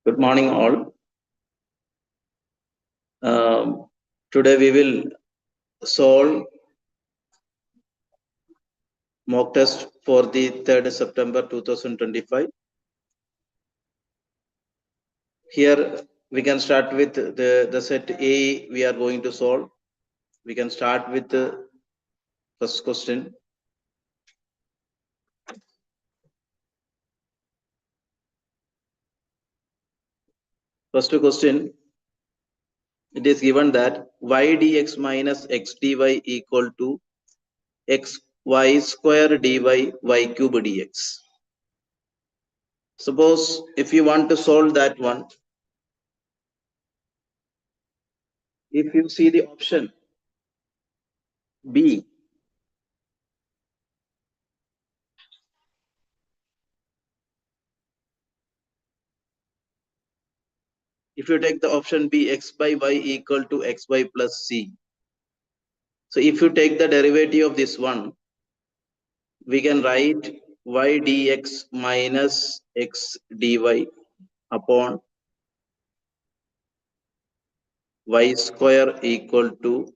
Good morning, all. Today we will solve mock test for the 3rd September 2025. Here we can start with the set A we are going to solve. We can start with the first question. First question, it is given that y dx minus x dy equal to x y square dy y cube dx. Suppose if you want to solve that one, if you see the option B, if you take the option B, x by y equal to xy plus c. So if you take the derivative of this one, we can write y dx minus x dy upon y square equal to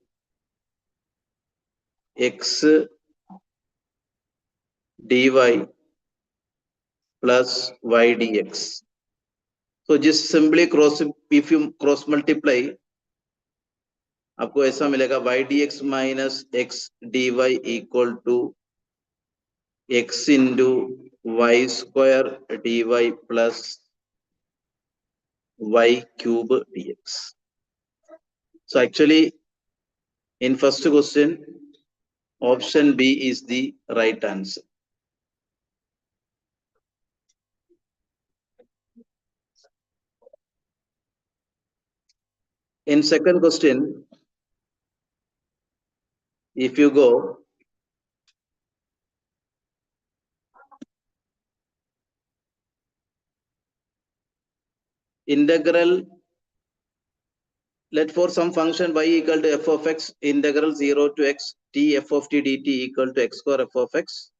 x dy plus y dx. So just simply if you cross multiply, आपको ऐसा मिलेगा y dx minus x dy equal to x into y square dy plus y cube dx. So actually in first question, option B is the right answer. In second question, if you go, integral, let for some function y equal to f of x, integral 0 to x t f of t dt equal to x square f of x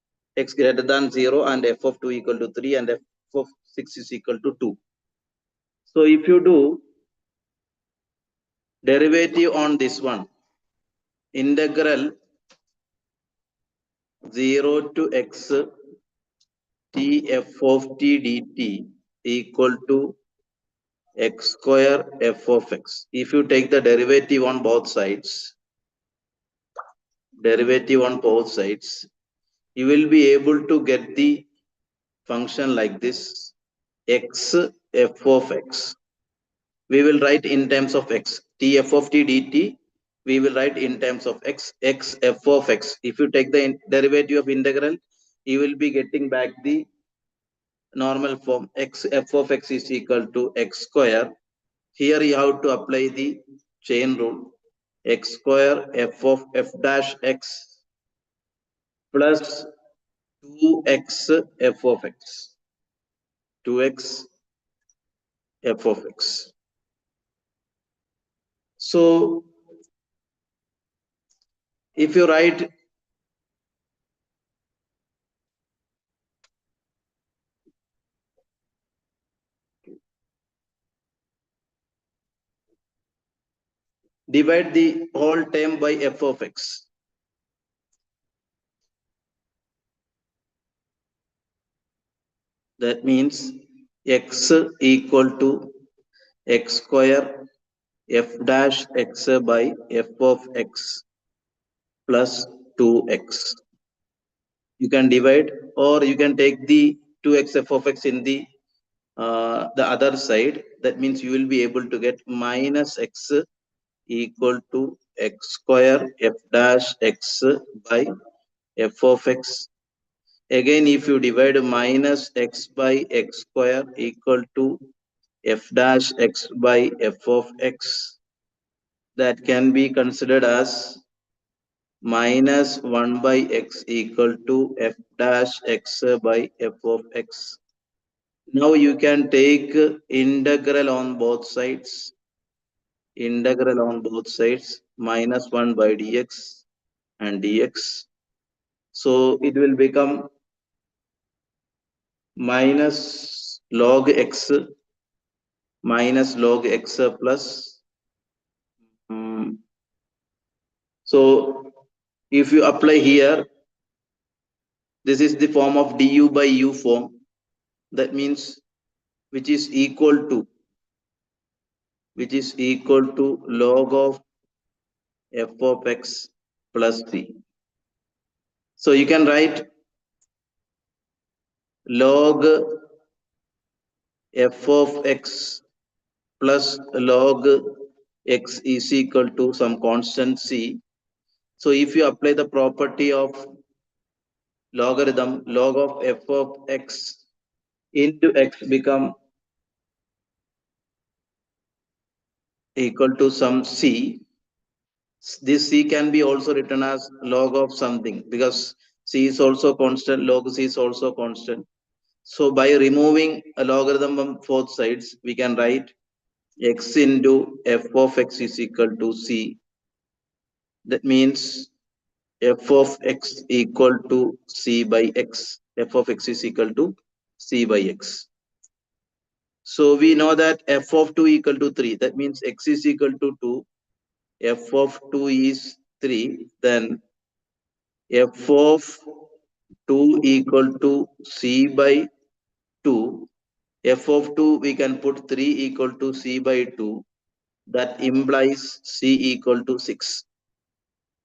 greater than 0 and f of 2 equal to 3 and f of 6 is equal to 2. So if you do derivative on this one, integral 0 to x t f of t dt equal to x square f of x. If you take the derivative on both sides, you will be able to get the function like this, x f of x. We will write in terms of x, t f of t dt, we will write in terms of x, x f of x. If you take the derivative of integral, you will be getting back the normal form, x f of x is equal to x square. Here you have to apply the chain rule, x square f of f dash x plus 2x f of x, 2x f of x. So if you write divide the whole term by f of x, that means x equal to x square f dash x by f of x plus 2x. You can divide, or you can take the 2x f of x in the other side. That means you will be able to get minus x equal to x square f dash x by f of x. Again, if you divide minus x by x square equal to f dash x by f of x, that can be considered as minus 1 by x equal to f dash x by f of x. Now you can take integral on both sides, minus 1 by dx and dx. So it will become minus log x plus. So if you apply here, this is the form of du by u form. That means which is equal to log of f of x plus c. So you can write log f of x plus log x is equal to some constant c. So if you apply the property of logarithm, log of f of x into x become equal to some c. This c can be also written as log of something because c is also constant, log c is also constant. So by removing a logarithm on both sides, we can write x into f of x is equal to c. That means f of x equal to c by x. F of x is equal to c by x. So we know that f of 2 equal to 3. That means x is equal to 2. F of 2 is 3. Then f of 2 equal to c by 2. F of 2 we can put 3 equal to c by 2. That implies c equal to 6.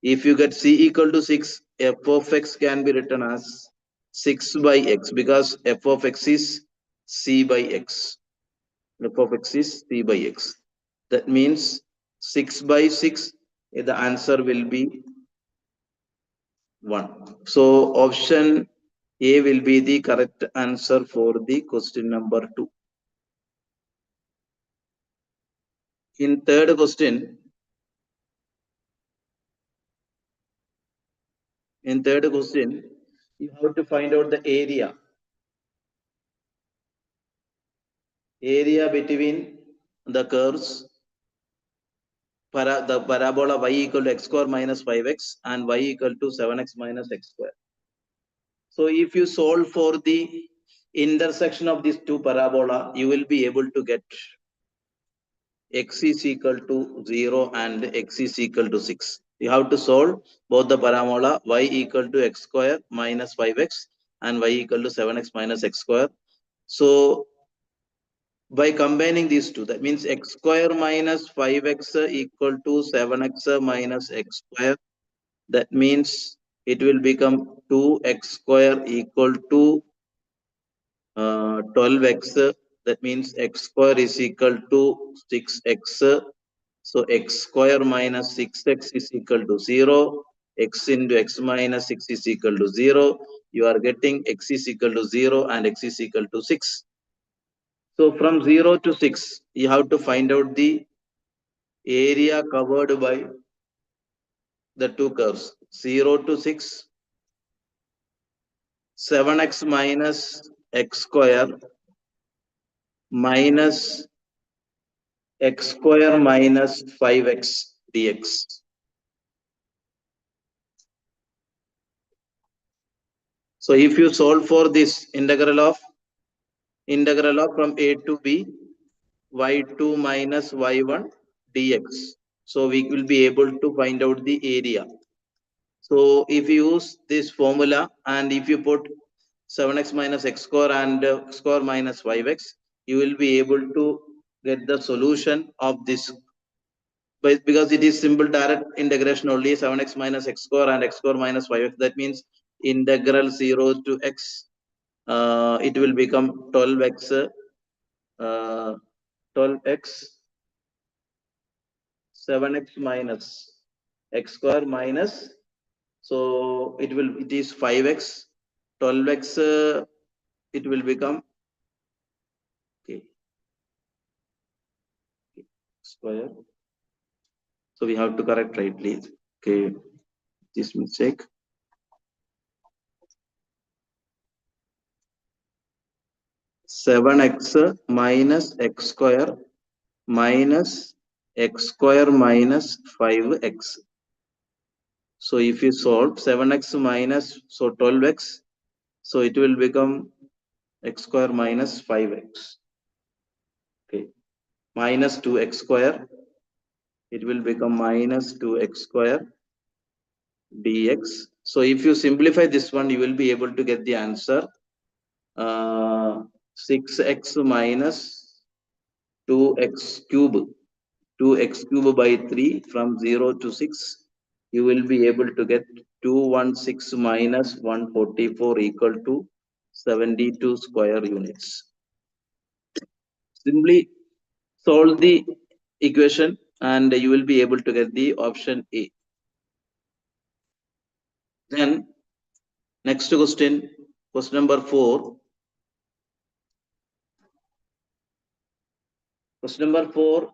If you get c equal to 6, f of x can be written as 6 by x because f of x is c by x. F of x is c by x. That means 6 by 6, the answer will be 1. So option A will be the correct answer for the question number 2. In third question, you have to find out the area between the curves the parabola y equal to x square minus 5x and y equal to 7x minus x square. So if you solve for the intersection of these two parabola, you will be able to get x is equal to 0 and x is equal to 6. You have to solve both the parabola y equal to x square minus 5x and y equal to 7x minus x square. So by combining these two, that means x square minus 5x equal to 7x minus x square. That means it will become 2x square equal to 12x. That means x square is equal to 6x. So x square minus 6x is equal to 0. X into x minus 6 is equal to 0. You are getting x is equal to 0 and x is equal to 6. So from 0 to 6, you have to find out the area covered by the two curves. 0 to 6, 7x minus x square minus x square minus 5x dx. So if you solve for this integral of from a to b, y2 minus y1 dx. So we will be able to find out the area. So if you use this formula and if you put 7x minus x square and square minus 5x, you will be able to get the solution of this. But because it is simple direct integration only, 7x minus x square and x square minus 5x, that means integral 0 to x, it will become 12x, 12x, 7x minus x square minus, so it is 5x, 12x, it will become, okay, square. So we have to correct right, please. Okay, this mistake. 7x minus x square minus x square minus 5x. So if you solve 7x minus, so 12x, so it will become x square minus 5x. Okay, minus 2x square, it will become minus 2x square dx. So if you simplify this one, you will be able to get the answer 6x minus 2x cube. 2x cube by 3 from 0 to 6. You will be able to get 216 minus 144 equal to 72 square units. Simply solve the equation and you will be able to get the option A. Then next question, question number 4. Question number 4.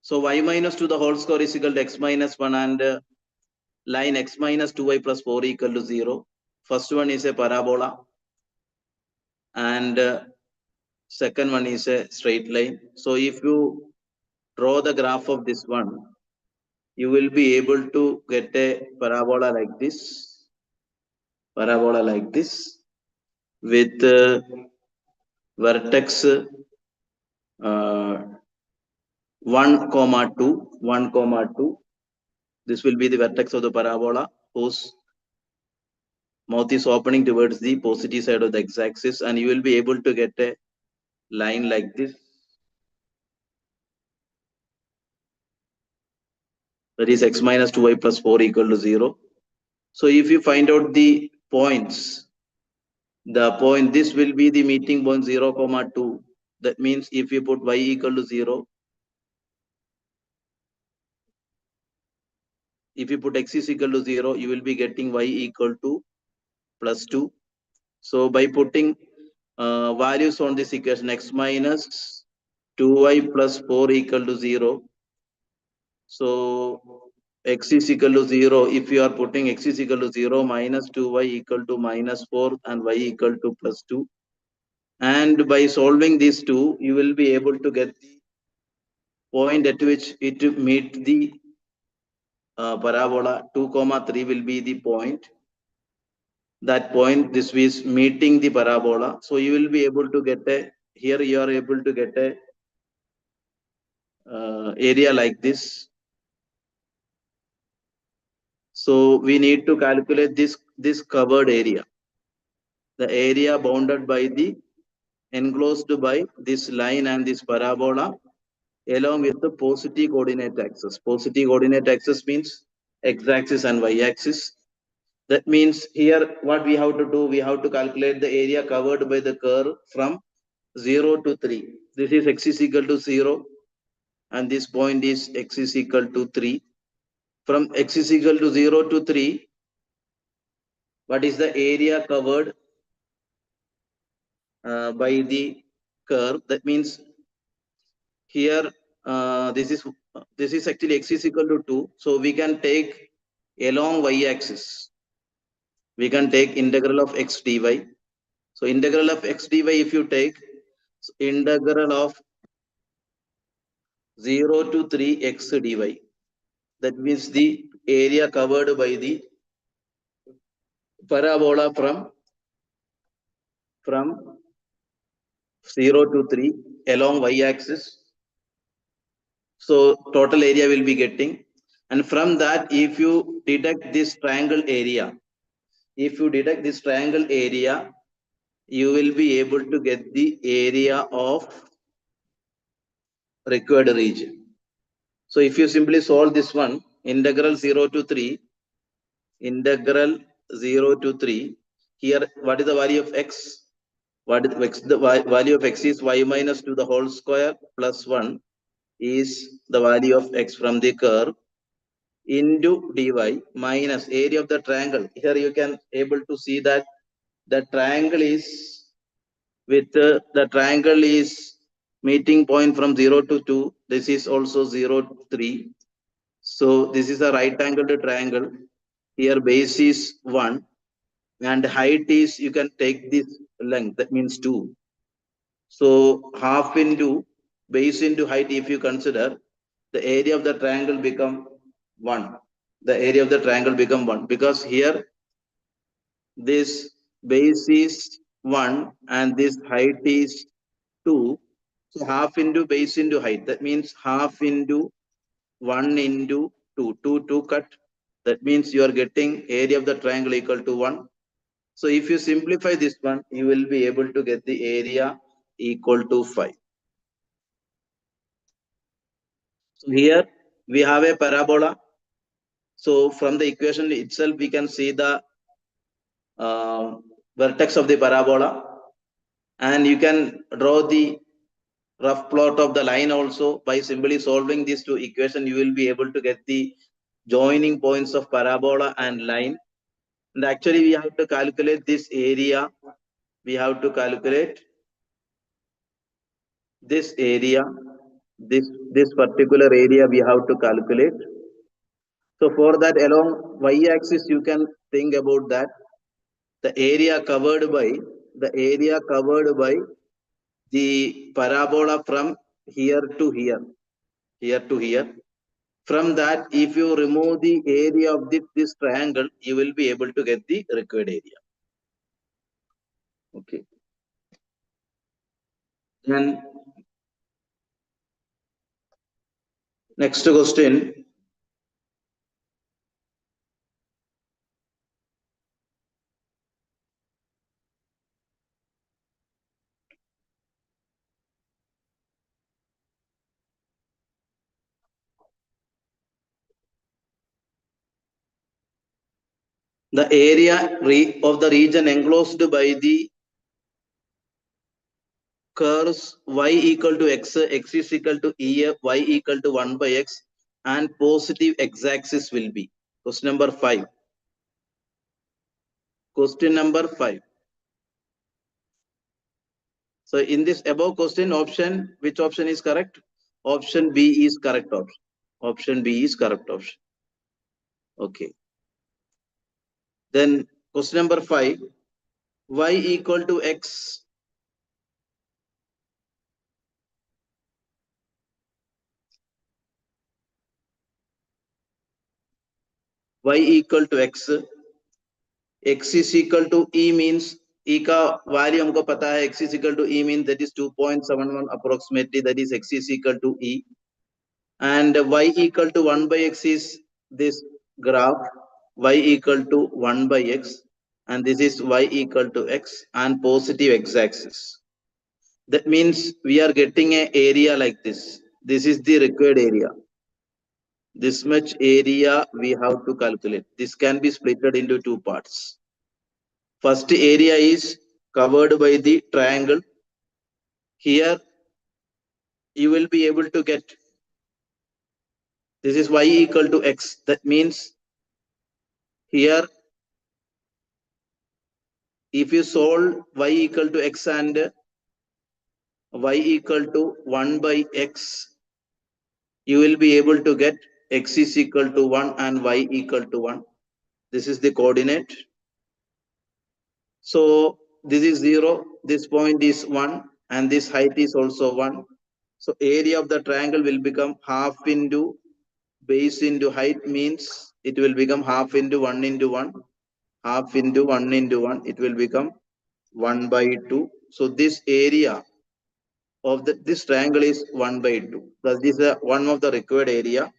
So y minus 2 the whole square is equal to x minus 1 and line x minus 2y plus 4 equal to 0. First one is a parabola and second one is a straight line. So if you draw the graph of this one, you will be able to get a parabola like this, with vertex 1 comma 2, 1 comma 2. This will be the vertex of the parabola whose mouth is opening towards the positive side of the x-axis, and you will be able to get a line like this, that is x minus 2y plus 4 equal to 0. So if you find out the points, this will be the meeting point 0 comma 2. That means if you put y equal to 0, if you put x is equal to 0, you will be getting y equal to plus 2. So by putting values on this equation, x minus 2y plus 4 equal to 0. So x is equal to 0. If you are putting x is equal to 0, minus 2y equal to minus 4 and y equal to plus 2. And by solving these two, you will be able to get the point at which it meets the parabola. 2 comma 3 will be the point. That point, this is meeting the parabola. So you will be able to get a, here you are able to get a area like this. So we need to calculate this covered area, the area bounded by the enclosed by this line and this parabola, along with the positive coordinate axis. Positive coordinate axis means x-axis and y-axis. That means here what we have to do, we have to calculate the area covered by the curve from 0 to 3. This is x is equal to 0 and this point is x is equal to 3. From x is equal to 0 to 3, what is the area covered by the curve? That means here this is actually x is equal to 2. So we can take along y-axis. We can take integral of x dy. So integral of x dy, if you take integral of 0 to 3 x dy, that means the area covered by the parabola from 0 to 3 along y-axis. So total area will be getting, and from that, if you deduct this triangle area, you will be able to get the area of required region. So if you simply solve this one, integral 0 to 3, here what is the value of x? What is x? The value of x is y minus 2 the whole square plus 1 is the value of x from the curve into dy minus area of the triangle. Here you can able to see that the triangle is the triangle is meeting point from 0 to 2. This is also 0 to 3. So this is a right angled triangle. Here base is 1 and height is, you can take this length, that means 2. So half into base into height, if you consider, the area of the triangle become 1. The area of the triangle become 1 because here this base is 1 and this height is 2. So half into base into height. That means half into 1 into 2. 2, 2 cut. That means you are getting area of the triangle equal to 1. So if you simplify this one, you will be able to get the area equal to 5. So here we have a parabola. So from the equation itself, we can see the vertex of the parabola, and you can draw the rough plot of the line also. By simply solving these two equations, you will be able to get the joining points of parabola and line. And actually we have to calculate this area. We have to calculate this area, this particular area we have to calculate. So for that, along y-axis, you can think about that the area covered by the parabola from here to here, here to here. From that, if you remove the area of this triangle, you will be able to get the required area. Okay. Then next question. The area of the region enclosed by the curves y equal to x, x is equal to e, y equal to 1 by x, and positive x-axis will be. Question number 5. Question number 5. So in this above question, which option is correct? Option B is correct option. Option B is correct option. Okay. Then question number 5. Y equal to x. Y equal to x. X is equal to E means E का value हमको पता है. X is equal to E means that is 2.71 approximately. That is x is equal to E. And y equal to 1 by x is this graph. Y equal to 1 by x. And this is y equal to x and positive x-axis. That means we are getting an area like this. This is the required area. This much area we have to calculate. This can be splitted into two parts. First area is covered by the triangle. Here you will be able to get, this is y equal to x. That means here if you solve y equal to x and y equal to 1 by x, you will be able to get x is equal to 1 and y equal to 1. This is the coordinate. So this is 0, this point is 1, and this height is also 1. So area of the triangle will become half into base into height, means it will become half into 1 into 1, half into 1 into 1. It will become 1 by 2. So this area of this triangle is 1 by 2. Thus this is one of the required area.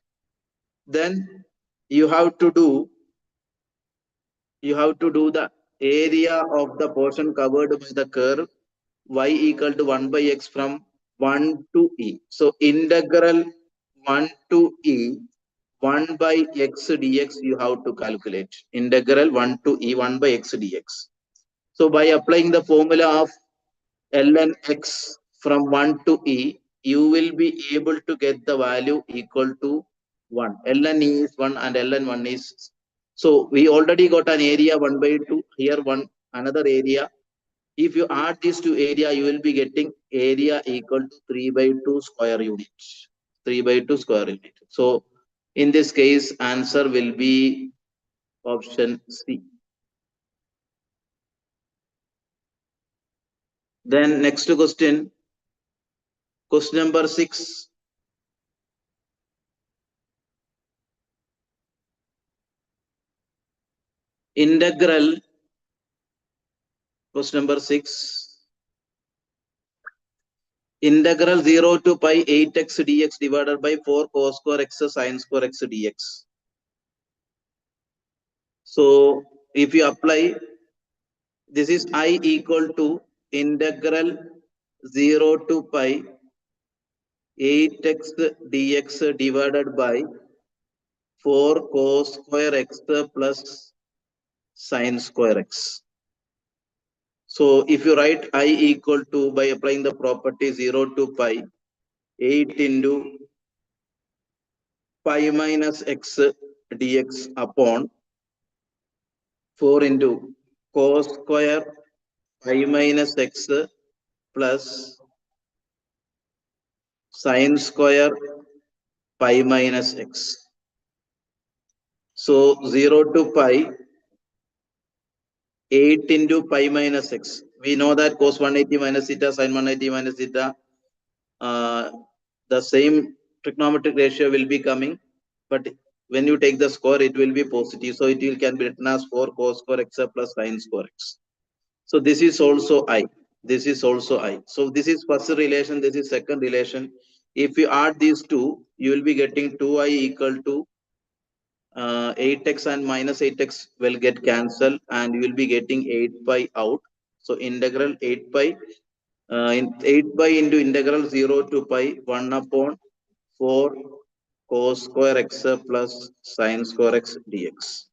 Then you have to do the area of the portion covered by the curve y equal to 1 by x from 1 to e. So integral 1 to e 1 by x dx you have to calculate. Integral 1 to e 1 by x dx. So by applying the formula of ln x from 1 to e, you will be able to get the value equal to 1. ln e is 1 and ln 1 is. So we already got an area 1 by 2. Here another area. If you add these two area, you will be getting area equal to 3 by 2 square units. 3 by 2 square unit. So in this case, answer will be option C. Then next question. Question number 6. integral, question number 6, integral 0 to pi 8x dx divided by 4 cos square x sin square x dx. So if you apply, this is I equal to integral 0 to pi 8x dx divided by 4 cos square x plus sin square x. So if you write I equal to, by applying the property 0 to pi, 8 into pi minus x dx upon 4 into cos square pi minus x plus sin square pi minus x. So 0 to pi, 8 into pi minus x. We know that cos 180 minus theta, sin 180 minus theta, the same trigonometric ratio will be coming, but when you take the square, it will be positive. So it will can be written as 4 cos square x plus sin square x. So this is also I. This is also I. So this is first relation. This is second relation. If you add these two, you will be getting 2I equal to 8x and minus 8x will get cancelled, and you will be getting 8 pi out. So integral 8 pi, 8 pi into integral 0 to pi 1 upon 4 cos square x plus sin square x dx.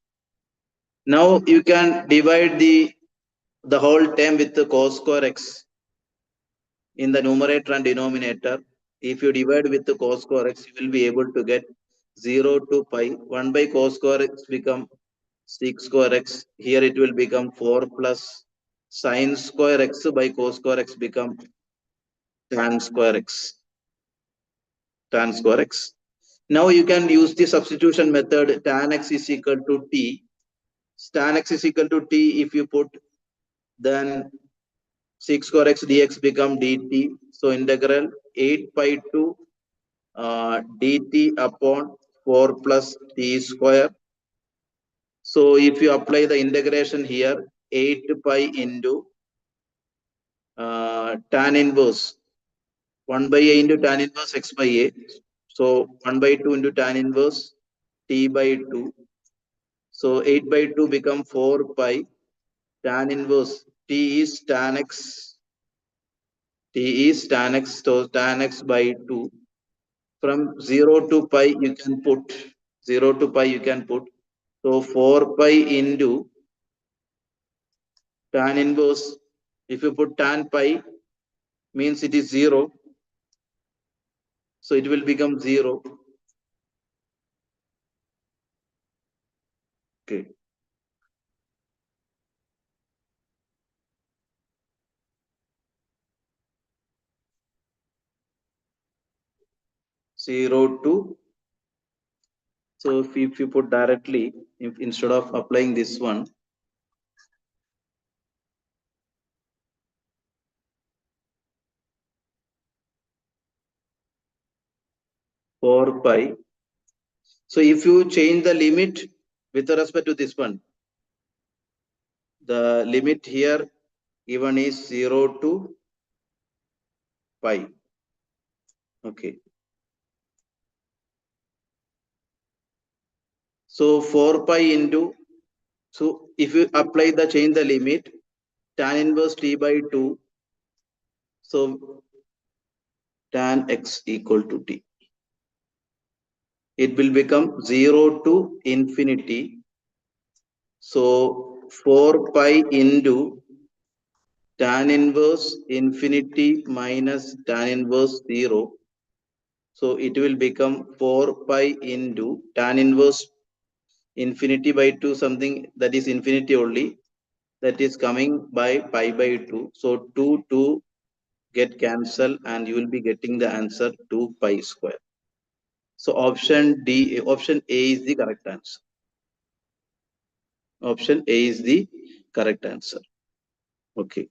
Now you can divide the whole term with the cos square x in the numerator and denominator. If you divide with the cos square x, you will be able to get 0 to pi. 1 by cos square x become 6 square x. Here it will become 4 plus sin square x by cos square x become tan square x. Tan square x. Now you can use the substitution method. Tan x is equal to t. Tan x is equal to t. If you put, then 6 square x dx become dt. So integral 8 pi to dt upon 4 plus t square. So if you apply the integration here, 8 pi into tan inverse 1 by a into tan inverse x by a. So 1 by 2 into tan inverse t by 2. So 8 by 2 become 4 pi tan inverse t is tan x. T is tan x, so tan x by 2. From 0 to pi you can put 0 to pi you can put. So 4 pi into tan inverse. If you put tan pi, means it is 0. So it will become 0. Okay. Zero to, so if you put directly, if instead of applying this one, four pi. So if you change the limit with respect to this one, the limit here given is 0 to pi. Okay. So 4 pi into, so if you apply the change the limit, tan inverse t by 2, so tan x equal to t. It will become 0 to infinity. So 4 pi into tan inverse infinity minus tan inverse 0. So it will become 4 pi into tan inverse infinity by 2, something that is infinity only, that is coming by pi by 2. So 2 get cancelled, and you will be getting the answer 2 pi square. So option A is the correct answer. Option A is the correct answer. Okay.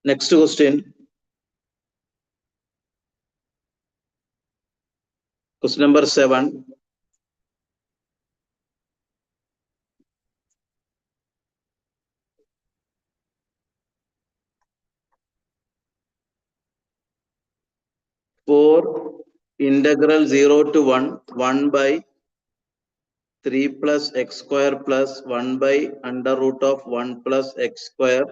Next question. Question number 7. for integral 0 to 1, 1 by 3 plus x square plus 1 by under root of 1 plus x square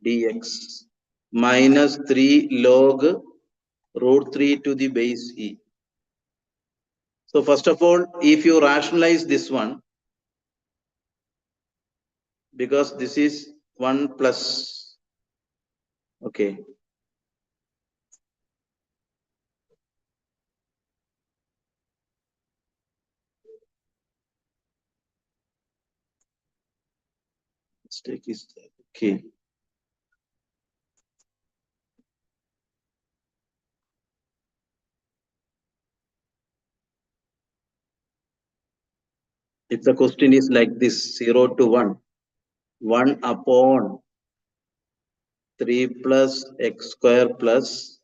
dx minus 3 log root 3 to the base e. So first of all, if you rationalize this one, because this is 1 plus, okay. Mistake is there. Okay. If the question is like this, 0 to 1, 1 upon 3 plus x square plus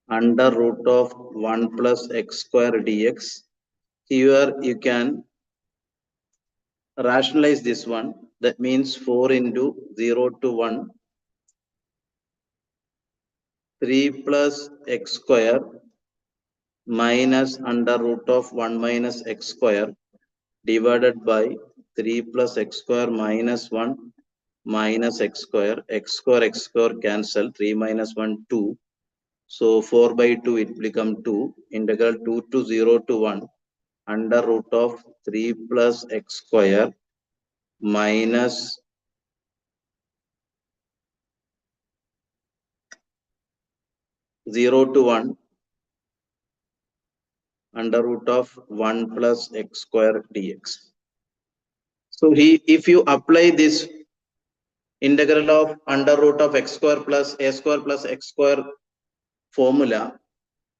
under root of 1 plus x square dx. Here you can rationalize this one. That means 4 into 0 to 1, 3 plus x square minus under root of 1 minus x square divided by 3 plus x square minus 1 minus x square cancel, 3 minus 1, 2. So 4 by 2, it become 2, integral 2 to 0 to 1, under root of 3 plus x square minus 0 to 1, under root of 1 plus x square dx. So if you apply this integral of under root of x square plus a square plus x square formula,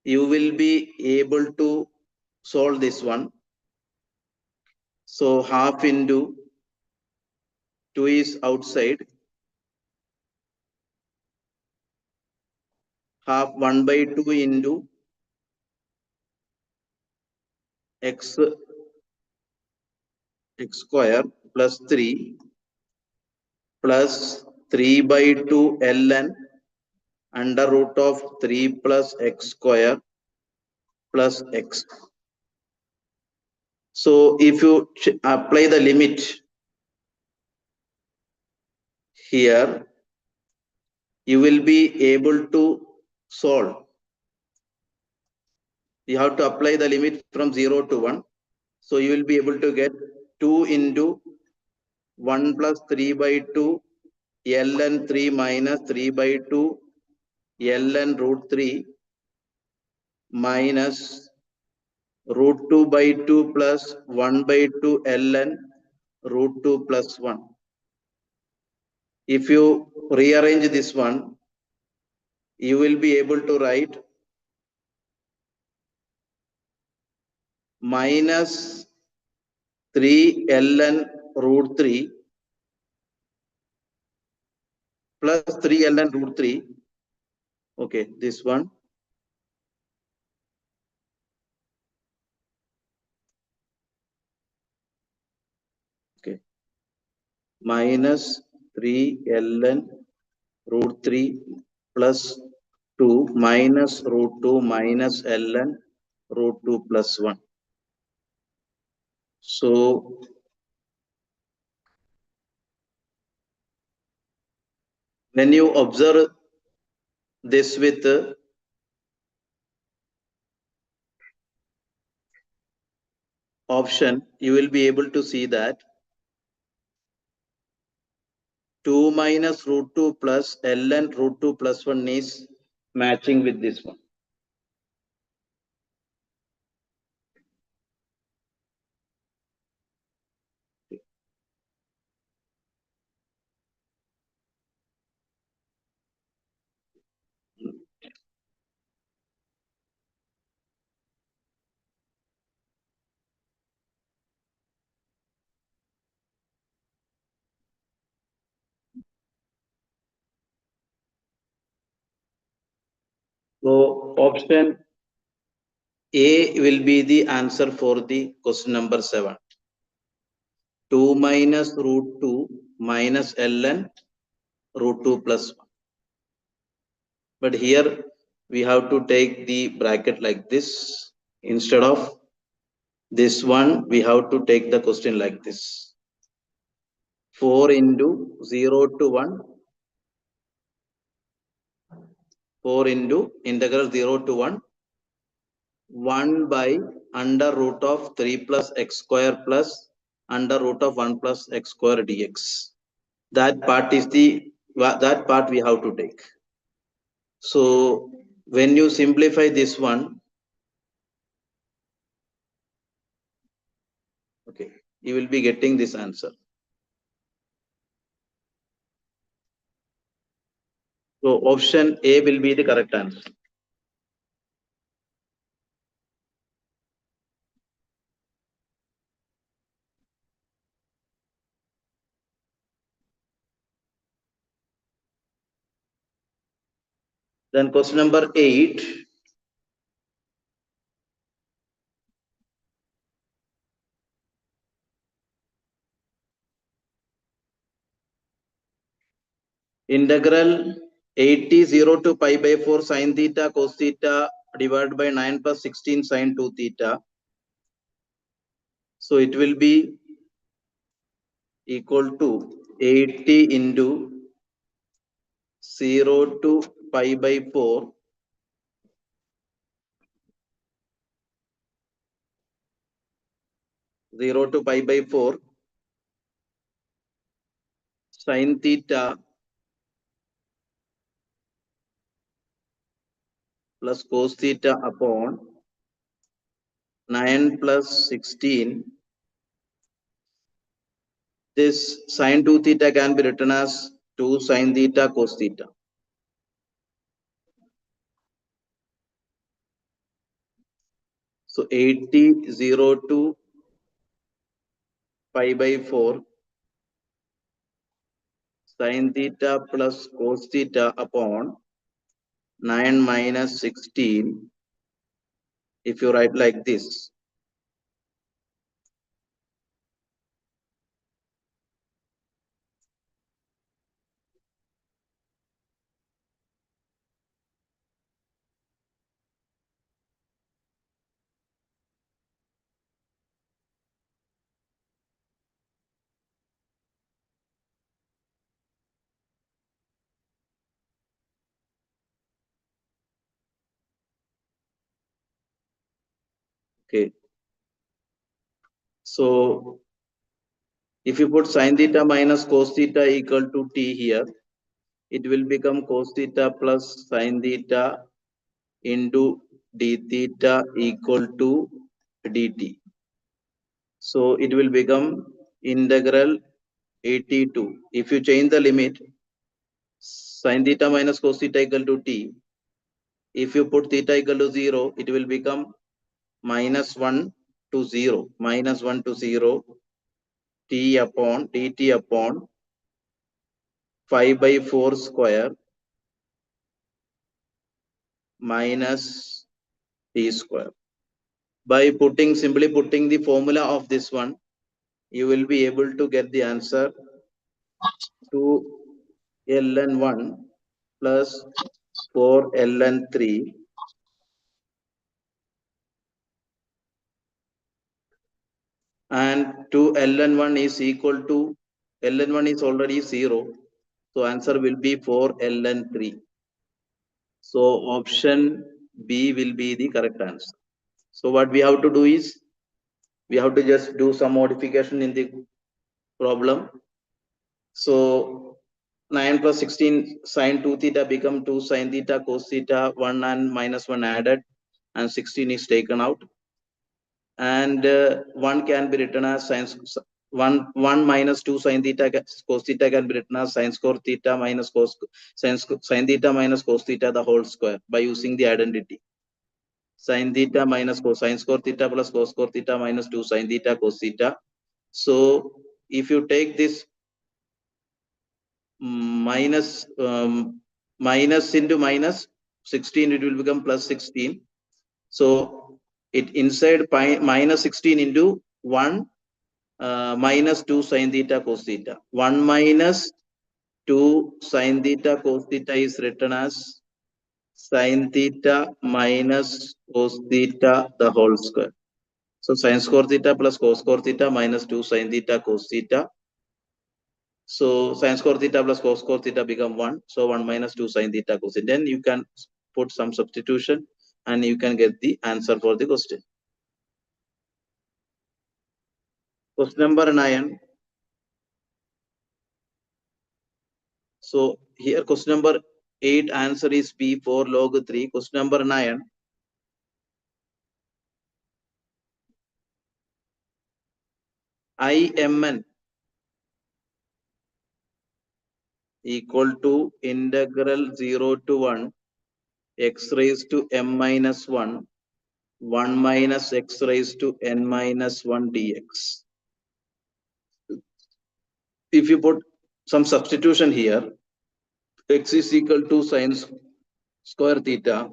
you will be able to solve this one. So half into 2 is outside, half 1 by 2 into x square plus 3 plus 3 by 2 ln under root of 3 plus x square plus x. So if you apply the limit here, you will be able to solve. You have to apply the limit from 0 to 1. So you will be able to get 2 into 1 plus 3 by 2 ln 3 minus 3 by 2 ln root 3 minus root 2 by 2 plus 1 by 2 ln root 2 plus 1. If you rearrange this one, you will be able to write minus 3 ln root 3 plus 3 ln root 3. Okay, this one. Okay, minus 3 ln root 3 plus 2 minus root 2 minus ln root 2 plus 1. So when you observe this with option, you will be able to see that 2 minus root 2 plus ln root 2 plus 1 is matching with this one. So option A will be the answer for the question number 7. 2 minus root 2 minus ln root 2 plus 1. But here we have to take the bracket like this. Instead of this one, we have to take the question like this. 4 into 0 to 1. 4 into integral 0 to 1. 1 by under root of 3 plus x square plus under root of 1 plus x square dx. That part we have to take. So when you simplify this one, okay, you will be getting this answer. So option A will be the correct answer. Then question number 8. Integral 80 0 to pi by 4 sin theta cos theta divided by 9 plus 16 sin 2 theta. So it will be equal to 80 into 0 to pi by 4 0 to pi by 4 sin theta plus cos theta upon 9 plus 16. This sin 2 theta can be written as 2 sin theta cos theta. So 80 0 to pi by 4 sin theta plus cos theta upon 9 minus 16. If you write like this, okay. So if you put sin theta minus cos theta equal to t here, it will become cos theta plus sin theta into d theta equal to dt. So it will become integral 82. If you change the limit, sin theta minus cos theta equal to t, if you put theta equal to 0, it will become minus 1 to 0, minus 1 to 0, t upon dt upon 5 by 4 square minus t square. By simply putting the formula of this one, you will be able to get the answer 2 ln1 plus 4 ln3 and 2 ln1 is equal to ln1 is already 0. So answer will be 4 ln3. So option B will be the correct answer. So what we have to do is, we have to just do some modification in the problem. So 9 plus 16 sin 2 theta become 2 sin theta cos theta, 1 and minus 1 added and 16 is taken out. And 1 can be written as sin 1 minus 2 sin theta cos theta can be written as sin square theta minus sin theta minus cos theta the whole square by using the identity. Sin theta minus cosine square theta plus cos square theta minus 2 sin theta cos theta. So if you take this minus into minus 16, it will become plus 16. So it inside minus 16 into 1 minus 2 sin theta cos theta. 1 minus 2 sin theta cos theta is written as Sin theta minus cos theta the whole square. So sin square theta plus cos square theta minus 2 sin theta cos theta. So sin square theta plus cos square theta become 1. So 1 minus 2 sin theta cos theta. Then you can put some substitution and you can get the answer for the question. Question number 9. So here question number 8 answer is P 4 log 3. Question number 9. IMN equal to integral 0 to 1 x raised to m minus 1 1 minus x raised to n minus 1 dx. If you put some substitution here, x is equal to sine square theta,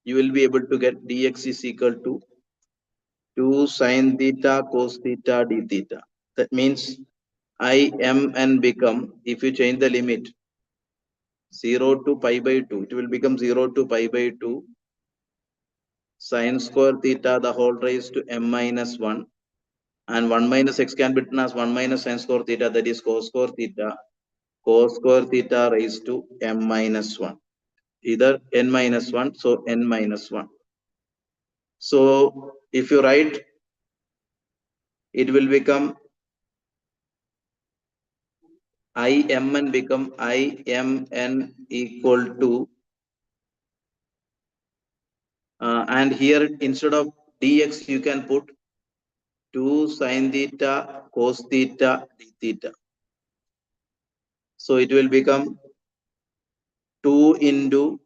you will be able to get dx is equal to 2 sine theta cos theta d theta. That means I m n become, if you change the limit 0 to pi by 2, it will become 0 to pi by 2 sine square theta the whole raised to m minus 1, and 1 minus x can be written as 1 minus sine square theta, that is cos square theta raised to m minus 1, either n minus 1, so n minus 1. So if you write, it will become imn become imn equal to and here instead of dx you can put 2 sine theta cos theta d theta. So it will become 2 into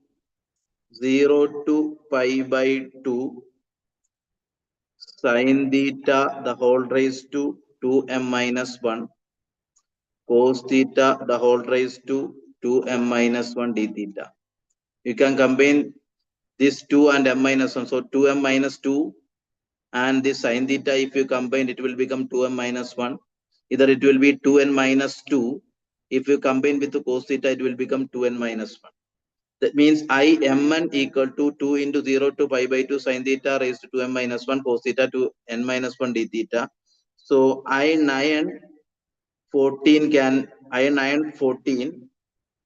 0 to pi by 2 sine theta the whole raised to 2m minus 1 cos theta the whole raised to 2m minus 1 d theta. You can combine this 2 and m minus 1. So 2m minus 2 and this sine theta, if you combine, it will become 2m minus 1. Either it will be 2n minus 2. If you combine with the cos theta, it will become 2n minus 1. That means imn equal to 2 into 0 to pi by 2 sine theta raised to 2m minus 1 cos theta to n minus 1 d theta. So I9 14 can I9 14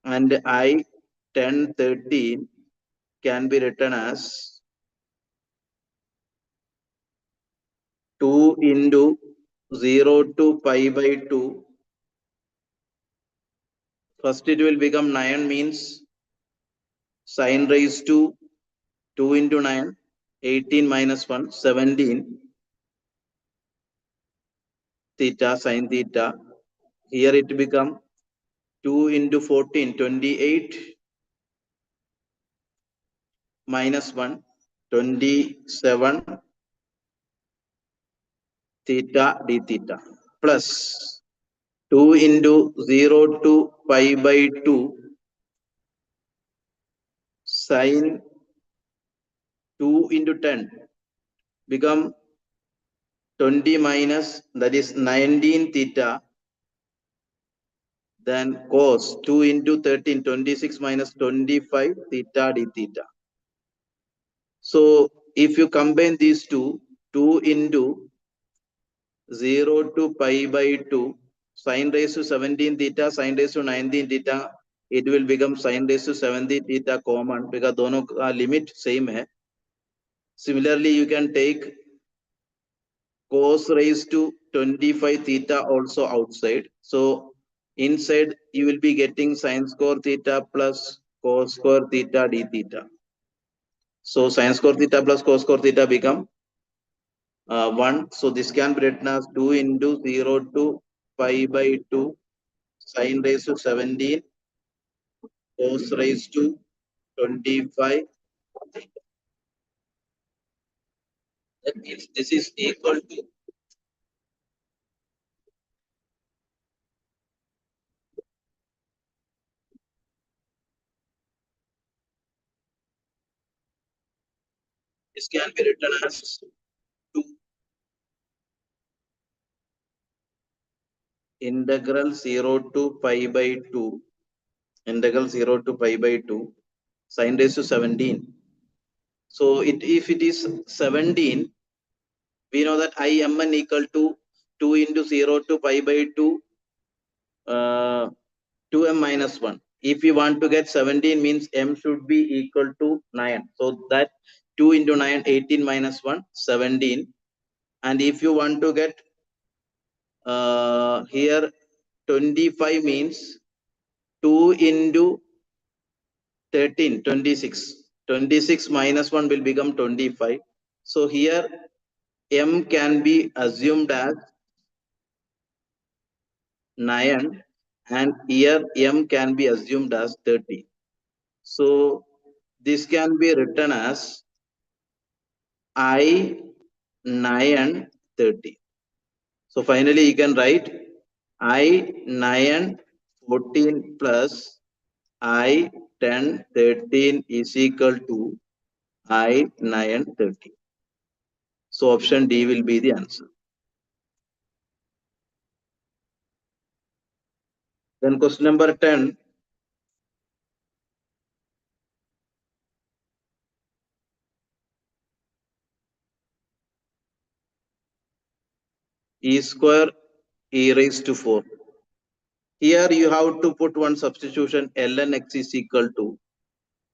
and I10 13 can be written as 2 into 0 to pi by 2. First it will become 9 means sine raised to 2 into 9, 18 minus 1, 17 theta sine theta. Here it become 2 into 14, 28 minus 1, 27 theta d theta plus 2 into 0 to pi by 2 sine 2 into 10 become 20 minus, that is 19 theta, then cos 2 into 13, 26 minus 25 theta d theta. So if you combine these two, 2 into 0 to pi by 2 sine raised to 17 theta sine raised to 19 theta, it will become sine raised to 70 theta common because दोनों का limit same है. Similarly you can take cos raised to 25 theta also outside. So inside you will be getting sine square theta plus cos square theta d theta. So sine square theta plus cos square theta become 1. So this can be written as 2 into 0 to pi by 2 sine raised to 17 cos raised to 25. That means this is equal to this can be written as 2 integral 0 to pi by 2 integral 0 to pi by 2 Sin raised to 17. So if it is 17, we know that Imn equal to 2 into 0 to pi by 2, 2m minus 1. If you want to get 17 means m should be equal to 9. So that 2 into 9, 18 minus 1, 17. And if you want to get here 25 means 2 into 13, 26. 26 minus 1 will become 25. So here m can be assumed as 9 and here m can be assumed as 30. So this can be written as I 9 30. So finally you can write I 9 14 plus I 10 13 is equal to I 9 30. So option D will be the answer. Then question number 10. E square e raised to 4. Here you have to put one substitution ln x is equal to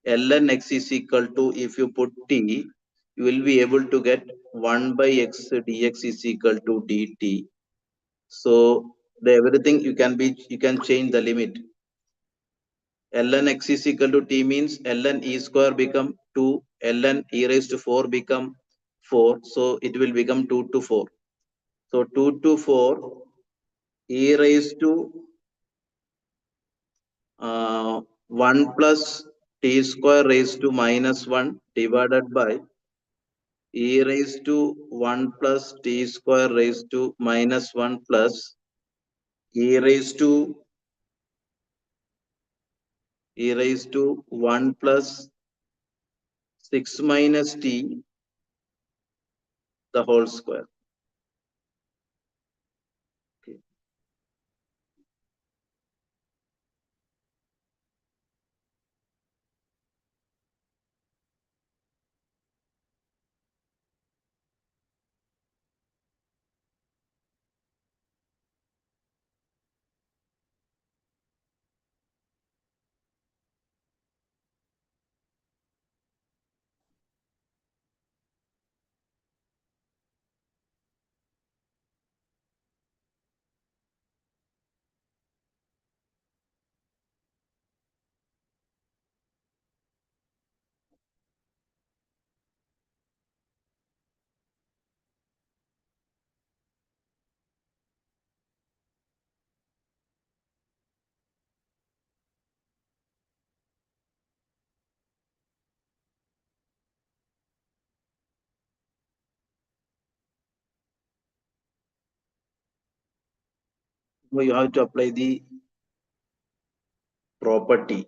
ln x is equal to, if you put t, you will be able to get 1 by x dx is equal to dt. So the everything you can change the limit. Ln x is equal to t means ln e square become 2, ln e raised to 4 become 4. So it will become 2 to 4. So 2 to 4 e raised to 1 plus t square raised to minus 1 divided by e raised to 1 plus t square raised to minus 1 plus e raised to 1 plus 6 minus t the whole square. Okay. Now you have to apply the property.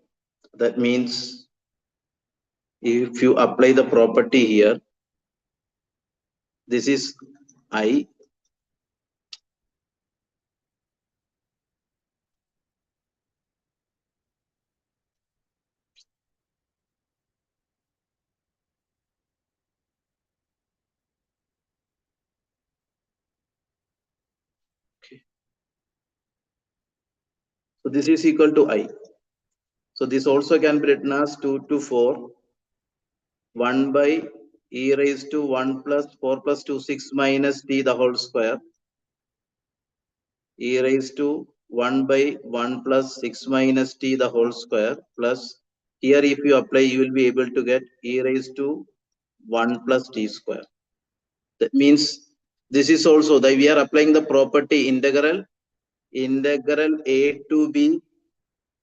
That means if you apply the property here, this is I. Okay. So this is equal to I. So this also can be written as 2 to 4, 1 by e raised to 1 plus 4 plus 2, 6 minus t the whole square, e raised to 1 by 1 plus 6 minus t the whole square, plus here if you apply, you will be able to get e raised to 1 plus t square. That means this is also that we are applying the property integral a to b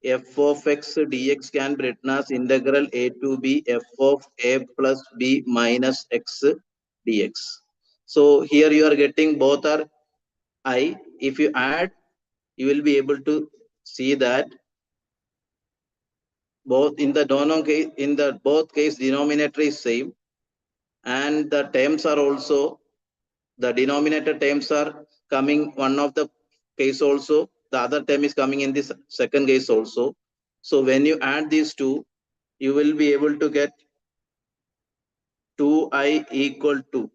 f of x dx can be written as integral a to b f of a plus b minus x dx. So here you are getting both are I. If you add, you will be able to see that both in the dono case, in the both case denominator is same, and the terms are also, the denominator terms are coming one of the case also, the other term is coming in this second case also. So when you add these two, you will be able to get 2i equal to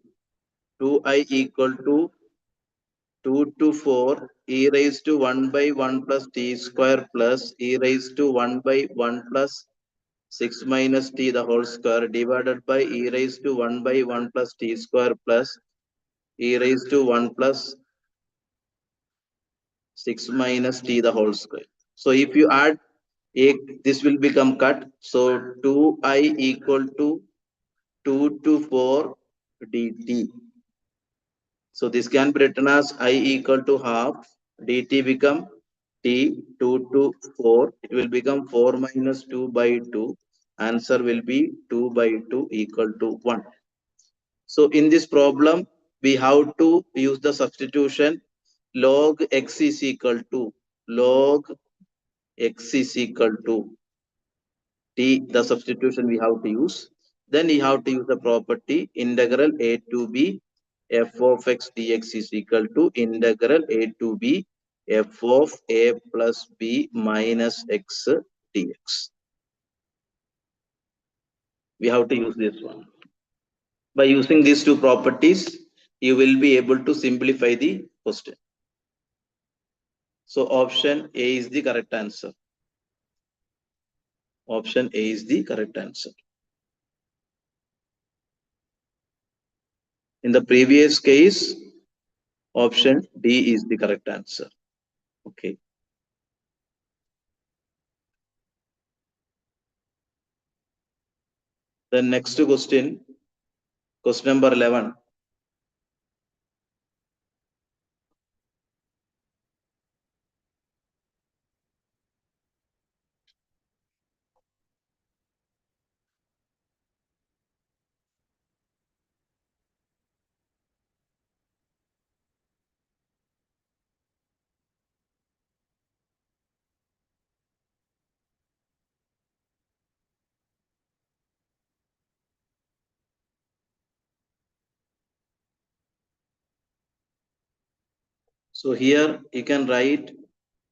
2i equal to 2 to 4 e raised to 1 by 1 plus t square plus e raised to 1 by 1 plus 6 minus t the whole square divided by e raised to 1 by 1 plus t square plus e raised to 1 plus 6 minus t the whole square. So if you add a, this will become cut. So 2i equal to 2 to 4 dt. So this can be written as I equal to half dt become t 2 to 4. It will become 4 minus 2 by 2. Answer will be 2 by 2 equal to 1. So in this problem, we have to use the substitution log x is equal to log x is equal to t, the substitution we have to use. Then we have to use the property integral a to b f of x dx is equal to integral a to b f of a plus b minus x dx. We have to use this one. By using these two properties, you will be able to simplify the question. So option A is the correct answer. Option A is the correct answer. In the previous case, option D is the correct answer. Okay. The next question, question number 11. So here you can write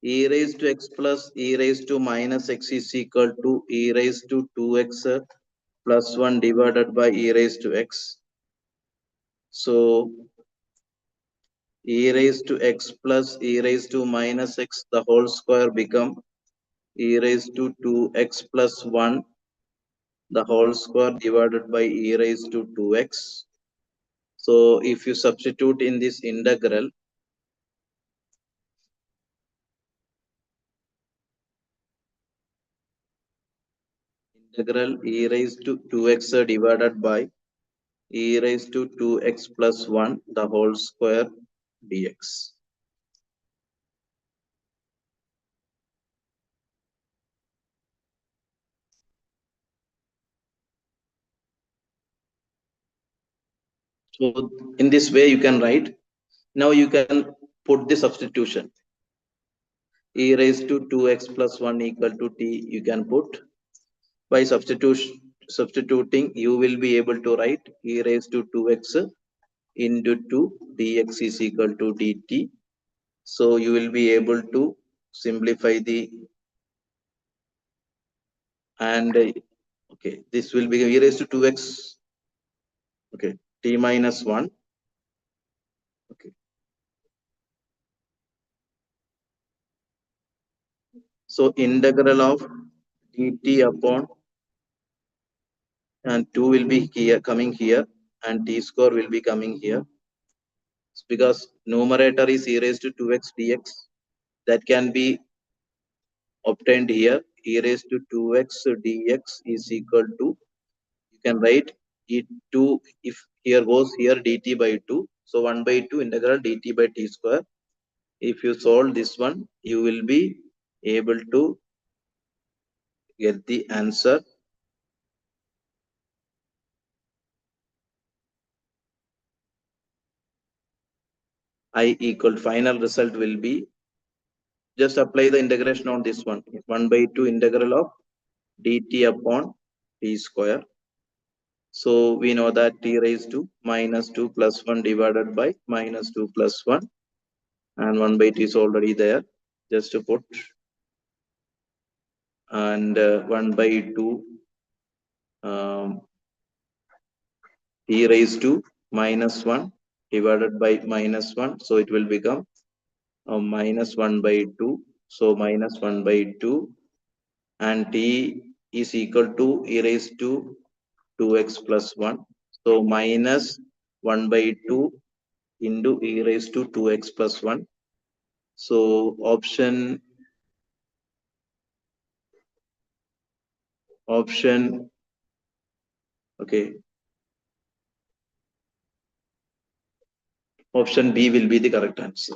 e raised to x plus e raised to minus x is equal to e raised to 2x plus 1 divided by e raised to x. So e raised to x plus e raised to minus x the whole square become e raised to 2x plus 1 the whole square divided by e raised to 2x. So if you substitute in this integral, integral e raised to 2x divided by e raised to 2x plus 1 the whole square dx. So in this way you can write. Now you can put the substitution. E raised to 2x plus 1 equal to t you can put. By substituting you will be able to write e raised to 2x into 2 dx is equal to dt. So you will be able to simplify the and okay, this will be e raised to 2x, okay, t minus 1, okay. So integral of dt upon and 2 will be here coming here and t square will be coming here because numerator is e raised to 2x dx, that can be obtained here. E raised to 2x dx is equal to, you can write e2, if here goes here dt by 2, so 1 by 2 integral dt by t square. If you solve this one you will be able to get the answer I equal, final result will be, just apply the integration on this one, 1 by 2 integral of dt upon t square. So we know that t raised to minus 2 plus 1 divided by minus 2 plus 1 and 1 by t is already there, just to put, and 1 by 2 e raised to minus 1 divided by minus 1. So it will become minus 1 by 2. So minus 1 by 2 and t is equal to e raised to 2x plus 1. So minus 1 by 2 into e raised to 2x plus 1. So option okay, option B will be the correct answer.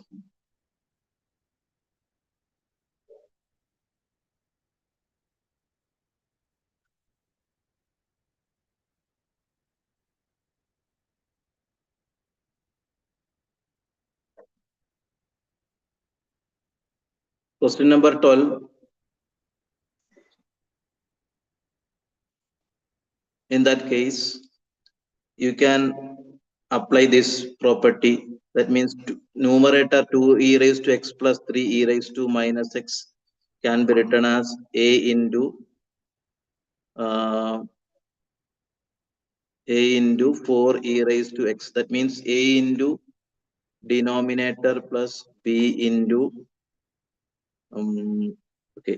Question number 12. In that case, you can apply this property. That means numerator 2e raised to x plus 3e raised to minus x can be written as a into uh, 4e raised to x. That means a into denominator plus b into okay,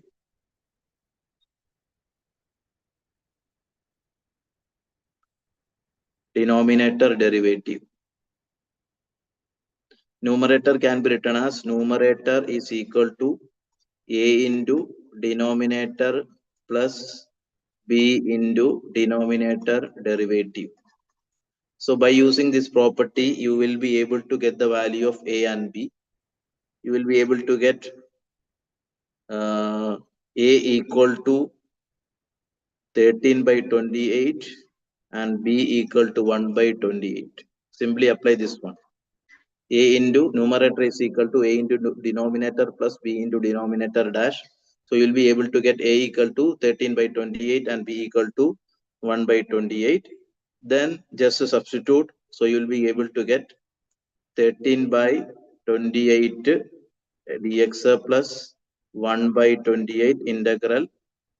denominator derivative. Numerator can be written as numerator is equal to a into denominator plus b into denominator derivative. So by using this property, you will be able to get the value of a and b. You will be able to get a equal to 13 by 28 and b equal to 1 by 28. Simply apply this one. A into numerator is equal to a into denominator plus b into denominator dash. So you'll be able to get a equal to 13 by 28 and b equal to 1 by 28. Then just a substitute. So you'll be able to get 13 by 28 dx plus 1 by 28 integral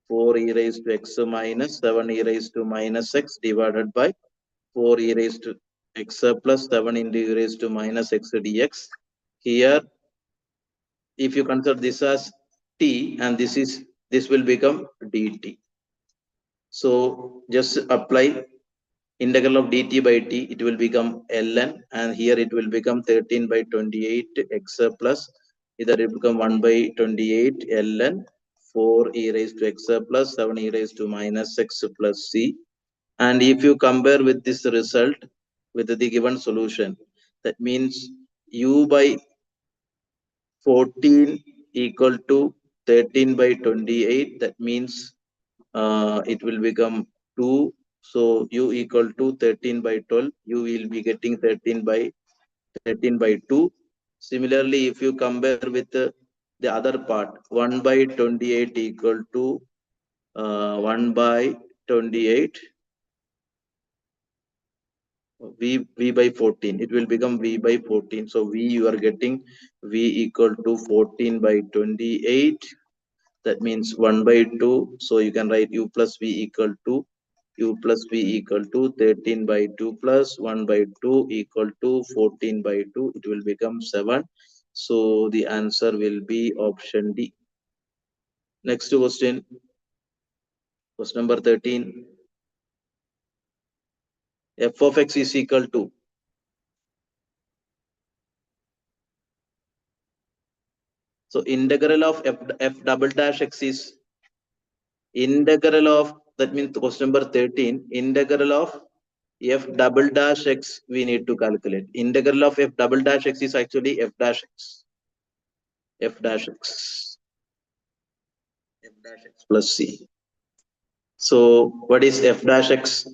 4 e raised to x minus 7 e raised to minus x divided by 4 e raised to x plus 7 into e raised to minus x dx. Here, if you consider this as t and this will become dt. So just apply integral of dt by t, it will become ln, and here it will become 13 by 28 x plus, either it will become 1 by 28 ln 4 e raised to x plus 7 e raised to minus x plus c. And if you compare with this result with the given solution, that means u by 14 equal to 13 by 28. That means it will become 2. So u equal to 13 by 12. You will be getting 13 by 2. Similarly, if you compare with the other part, 1 by 28 equal to 1 by 28 v by 14, it will become v by 14. So v, you are getting v equal to 14 by 28. That means 1 by 2. So you can write u plus v equal to 13 by 2 plus 1 by 2 equal to 14 by 2. It will become 7. So the answer will be option D. Next question. Question number 13. F of x is equal to, so integral of f double dash x is integral of, that means question number 13, integral of f double dash x we need to calculate. Integral of f double dash x is actually f dash x. F dash x. F dash x plus c. So what is f dash x?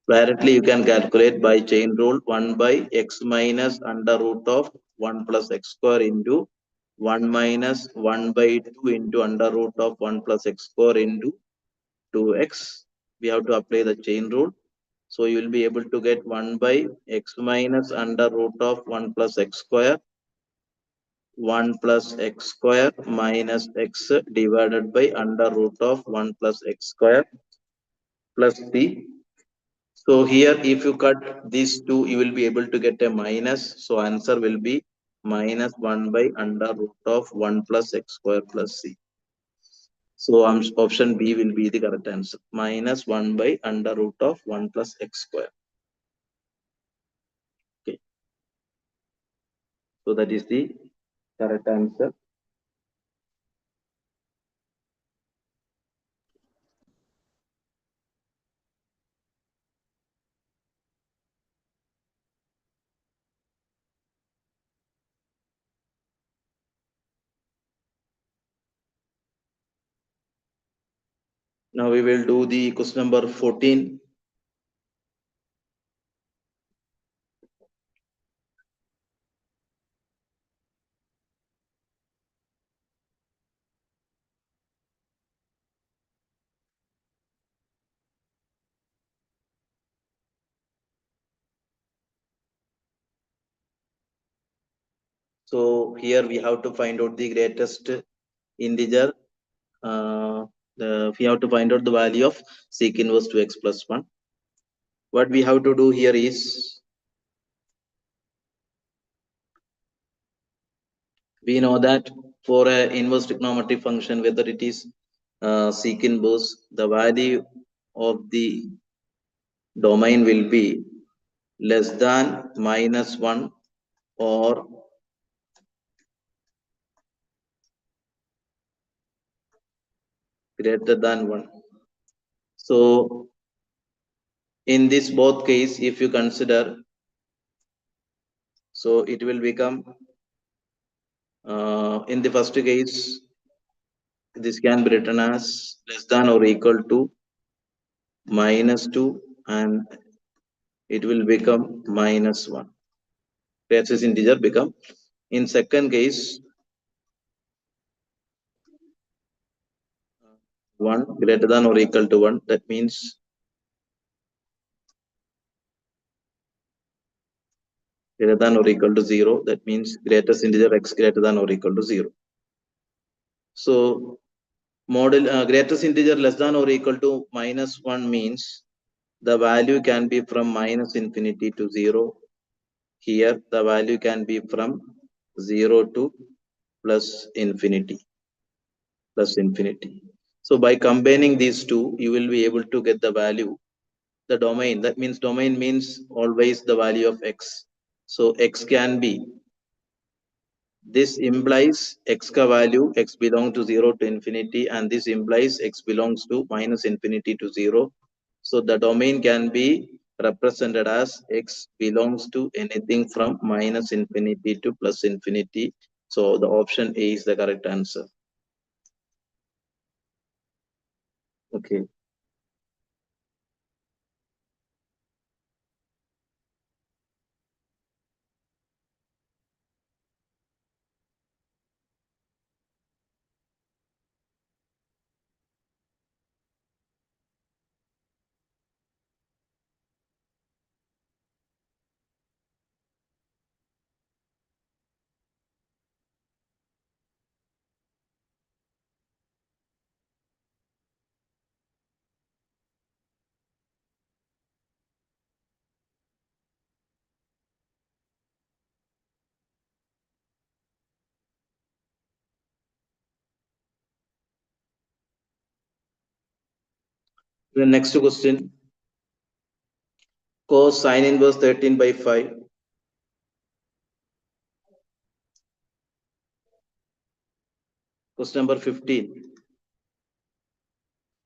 Directly you can calculate by chain rule 1 by x minus under root of 1 plus x square into 1 minus 1 by 2 into under root of 1 plus x square into 2x. We have to apply the chain rule. So you will be able to get 1 by x minus under root of 1 plus x square, 1 plus x square minus x divided by under root of 1 plus x square. plus c. So here, if you cut these two, you will be able to get a minus. So answer will be minus 1 by under root of 1 plus x square plus c. So option B will be the correct answer. Minus 1 by under root of 1 plus x square. Okay. So that is the correct answer. Now we will do the question number 14. So here we have to find out the greatest integer. We have to find out the value of sec inverse 2x plus 1. What we have to do here is, we know that for a inverse trigonometric function, whether it is sec inverse, the value of the domain will be less than minus 1 or greater than 1. So in this both case, if you consider, so it will become, in the first case, this can be written as less than or equal to minus 2, and it will become minus 1. Greatest integer become. In second case, 1 greater than or equal to 1, that means greater than or equal to 0, that means greatest integer x greater than or equal to 0. So model greatest integer less than or equal to minus 1 means the value can be from minus infinity to 0. Here the value can be from 0 to plus infinity. So by combining these two, you will be able to get the value, the domain. That means domain means always the value of x. So x can be, this implies x ka value, x belongs to 0 to infinity, and this implies x belongs to minus infinity to 0. So the domain can be represented as x belongs to anything from minus infinity to plus infinity. So the option A is the correct answer. Okay. The next question, cos sine inverse 13 by 5. Question number 15.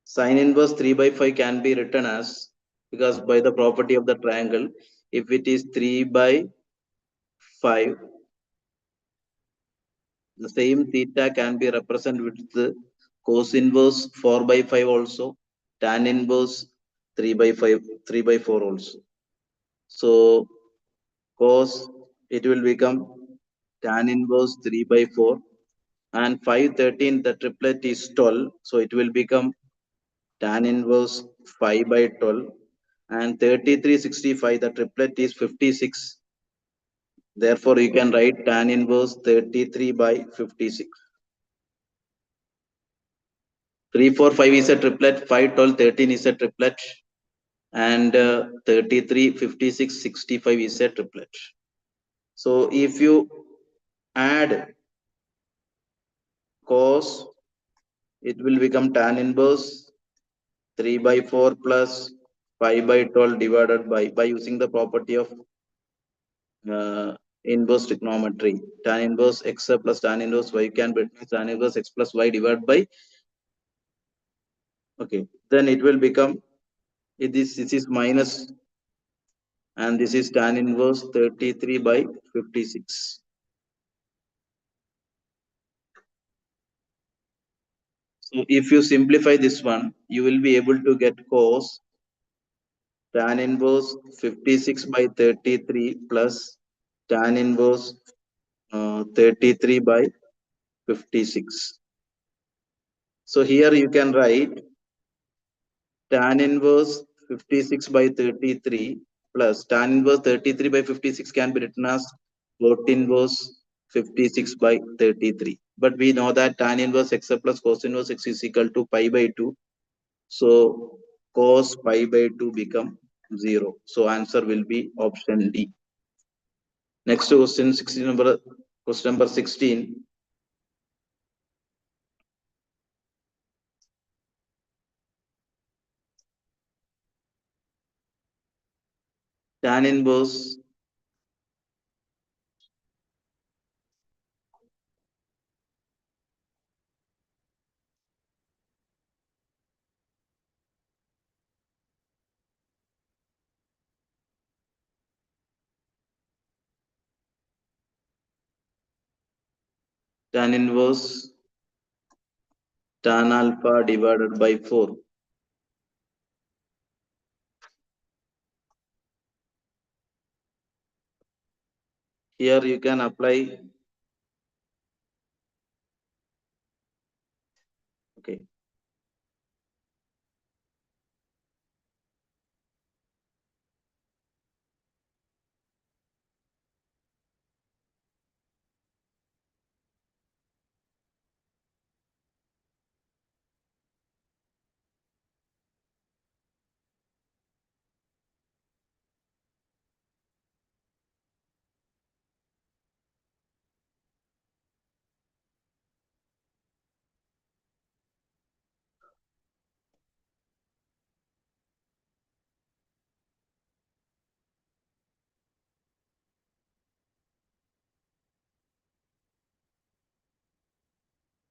Sine inverse 3 by 5 can be written as, because by the property of the triangle, if it is 3 by 5, the same theta can be represented with the cos inverse 4 by 5 also, tan inverse 3 by 5, 3 by 4 also. So cos, it will become tan inverse 3 by 4, and 5 13, the triplet is 12, so it will become tan inverse 5 by 12, and 33 65, the triplet is 56. Therefore you can write tan inverse 33 by 56. 3, 4, 5 is a triplet, 5, 12, 13 is a triplet, and 33, 56, 65 is a triplet. So if you add cos, it will become tan inverse 3 by 4 plus 5 by 12 divided by using the property of uh, inverse trigonometry. Tan inverse x plus tan inverse y can be tan inverse x plus y divided by, okay, then it will become, this is minus, and this is tan inverse 33 by 56. So if you simplify this one, you will be able to get cos tan inverse 56 by 33 plus tan inverse 33 by 56. So here you can write tan inverse 56 by 33 plus tan inverse 33 by 56 can be written as cot inverse 56 by 33. But we know that tan inverse x plus cos inverse x is equal to pi by 2. So cos pi by 2 become 0. So answer will be option D. Next question, 16 number, question number 16. Tan inverse tan inverse tan alpha divided by 4. Here you can apply, okay,